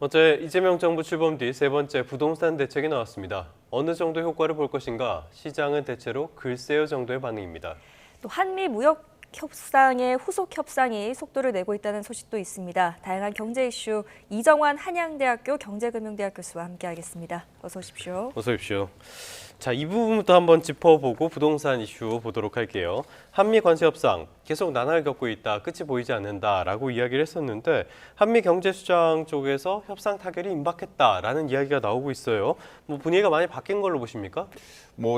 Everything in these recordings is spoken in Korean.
어제 이재명 정부 출범 뒤 세 번째 부동산 대책이 나왔습니다. 어느 정도 효과를 볼 것인가? 시장은 대체로 글쎄요 정도의 반응입니다. 또 한미 무역 협상의 후속 협상이 속도를 내고 있다는 소식도 있습니다. 다양한 경제 이슈 이정환 한양대학교 경제금융대학 교수와 함께하겠습니다. 어서 오십시오. 어서 오십시오. 자, 이 부분부터 한번 짚어보고 부동산 이슈 보도록 할게요. 한미 관세 협상 계속 난항을 겪고 있다, 끝이 보이지 않는다라고 이야기를 했었는데 한미 경제수장 쪽에서 협상 타결이 임박했다라는 이야기가 나오고 있어요. 분위기가 많이 바뀐 걸로 보십니까?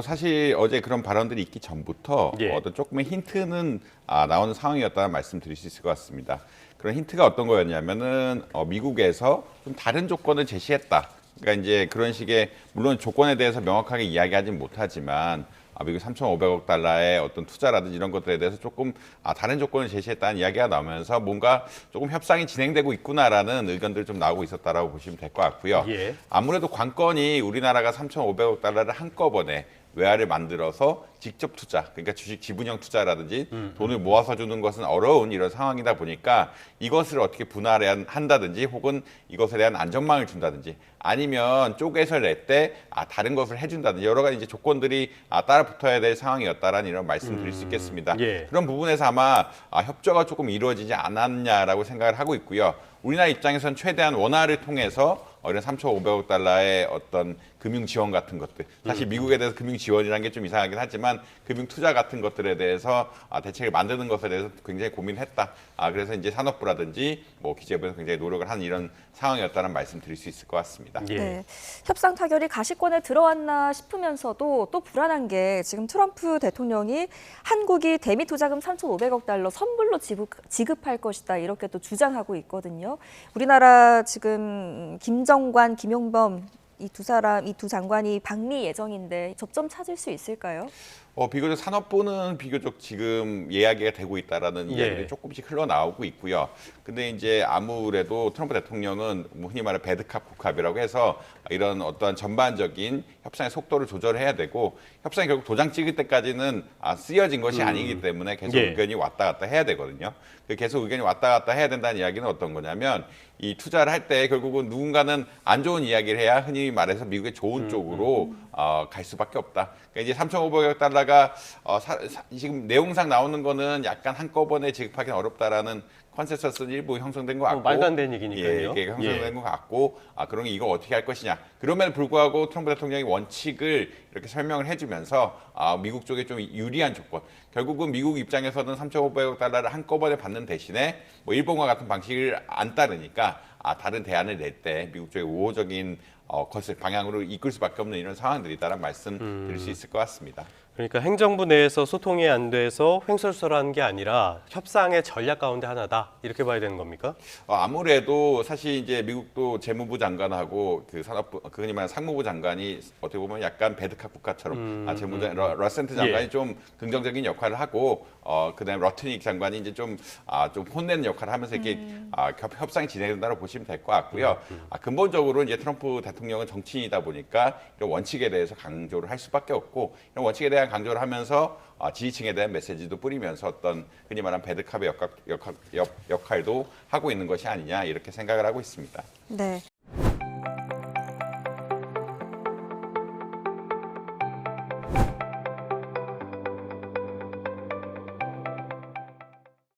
사실 어제 그런 발언들이 있기 전부터 어떤 조금의 힌트는 나오는 상황이었다는 말씀드릴 수 있을 것 같습니다. 그런 힌트가 어떤 거였냐면은 미국에서 좀 다른 조건을 제시했다. 그러니까 이제 그런 식의 물론 조건에 대해서 명확하게 이야기하진 못하지만 미국 3,500억 달러의 어떤 투자라든지 이런 것들에 대해서 조금 다른 조건을 제시했다는 이야기가 나오면서 뭔가 조금 협상이 진행되고 있구나라는 의견들이 좀 나오고 있었다라고 보시면 될 것 같고요. 아무래도 관건이 우리나라가 3,500억 달러를 한꺼번에 외화를 만들어서 직접 투자, 그러니까 주식 지분형 투자라든지 돈을 모아서 주는 것은 어려운 이런 상황이다 보니까 이것을 어떻게 분할한다든지 혹은 이것에 대한 안전망을 준다든지 아니면 쪼개서 낼 때 다른 것을 해준다든지 여러 가지 이제 조건들이 따라 붙어야 될 상황이었다라는 이런 말씀드릴 수 있겠습니다. 그런 부분에서 아마 협조가 조금 이루어지지 않았냐라고 생각을 하고 있고요. 우리나라 입장에서는 최대한 원화를 통해서 이런 3,500억 달러의 어떤 금융 지원 같은 것들, 사실 미국에 대해서 금융 지원이라는 게 좀 이상하긴 하지만 금융 투자 같은 것들에 대해서 대책을 만드는 것에 대해서 굉장히 고민했다. 그래서 이제 산업부라든지 기재부에서 굉장히 노력을 하는 이런 상황이었다는 말씀 드릴 수 있을 것 같습니다. 네, 협상 타결이 가시권에 들어왔나 싶으면서도 또 불안한 게 지금 트럼프 대통령이 한국이 대미 투자금 3,500억 달러 선불로 지급할 것이다 이렇게 또 주장하고 있거든요. 우리나라 지금 김정관, 김용범 이 두 장관이 방미 예정인데 접점 찾을 수 있을까요? 비교적 산업부는 비교적 지금 이야기가 되고 있다라는 이야기들이 조금씩 흘러나오고 있고요. 근데 이제 아무래도 트럼프 대통령은 흔히 말해 배드캅 굿캅이라고 해서 이런 어떠한 전반적인 협상의 속도를 조절해야 되고 협상이 결국 도장 찍을 때까지는 쓰여진 것이 아니기 때문에 계속 의견이 왔다 갔다 해야 되거든요. 계속 의견이 왔다 갔다 해야 된다는 이야기는 어떤 거냐면 이 투자를 할 때 결국은 누군가는 안 좋은 이야기를 해야 흔히 말해서 미국의 좋은 쪽으로 갈 수밖에 없다. 그러니까 이제 3,500억 달러가 지금 내용상 나오는 거는 약간 한꺼번에 지급하기는 어렵다라는 컨센서스는 일부 형성된 것 같고 말도 안 되는 얘기니까요. 이게 형성된 것 같고 그러면 이거 어떻게 할 것이냐. 그럼에도 불구하고 트럼프 대통령이 원칙을 이렇게 설명을 해주면서 미국 쪽에 좀 유리한 조건. 결국은 미국 입장에서는 3,500억 달러를 한꺼번에 받는 대신에 일본과 같은 방식을 안 따르니까 다른 대안을 낼 때 미국 쪽의 우호적인 것을 방향으로 이끌 수밖에 없는 이런 상황들이 있다는 말씀 드릴 수 있을 것 같습니다. 그러니까 행정부 내에서 소통이 안 돼서 횡설수설하는 게 아니라 협상의 전략 가운데 하나다 이렇게 봐야 되는 겁니까? 아무래도 사실 이제 미국도 재무부 장관하고 그 산업부, 흔히 말하는 상무부 장관이 어떻게 보면 약간 배드캅 국가처럼 러센트 장관이 좀 긍정적인 역할을 하고 그다음에 러트닉 장관이 이제 좀 혼내는 역할을 하면서 이렇게 협상이 진행된다고 보시면 될 것 같고요. 근본적으로 이제 트럼프 대통령은 정치인이다 보니까 이런 원칙에 대해서 강조를 할 수밖에 없고 이런 원칙에 대한 강조를 하면서 지지층에 대한 메시지도 뿌리면서 어떤 흔히 말하는 배드캅의 역할도 하고 있는 것이 아니냐 이렇게 생각을 하고 있습니다. 네,